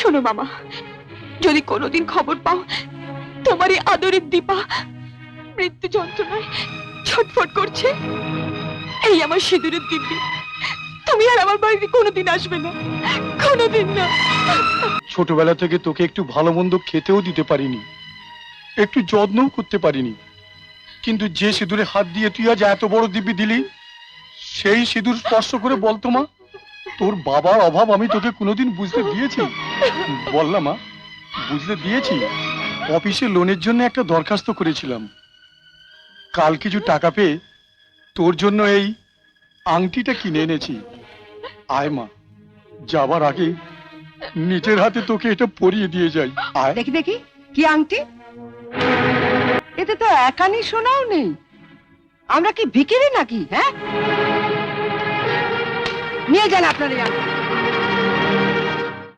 শোনো মামা, যদি কোনোদিন খবর পাও তোমার এই আদরের দীপা মৃত্যু যন্ত্রণায় ছটফট করছে, এই আমার সিঁদুরের দিব্যি, তুমি আর আমার বাড়িতে কোনোদিন আসবে না, কোনোদিন না। ছোটবেলা থেকে তোকে একটু ভালো মন্দ খেতেও দিতে পারিনি, একটু যত্নও করতে পারিনি, কিন্তু যে সিঁদুরে হাত দিয়ে তুই আজ এত বড় দিব্যি দিলি, সেই সিঁদুর স্পর্শ করে বলতো মা, তোর বাবার অভাব আমি তোকে কোনোদিন বুঝতে দিয়েছি? বল না মা, বুঝতে দিয়েছি? অফিসে লোনের জন্য একটা দরখাস্ত করেছিলাম, কাল কিছু টাকা পেয়ে তোর জন্য এই আংটিটা কিনে এনেছি। আয় মা, যাবার আগে নিজের হাতে তোকে এটা পরিয়ে দিয়ে যাই। আয়। দেখি দেখি কি আংটি, এতে তো একানি সোনাও নেই। আমরা কি ভিখিরি নাকি? হ্যাঁ, নিয়ে যান আপনার এই আংটি।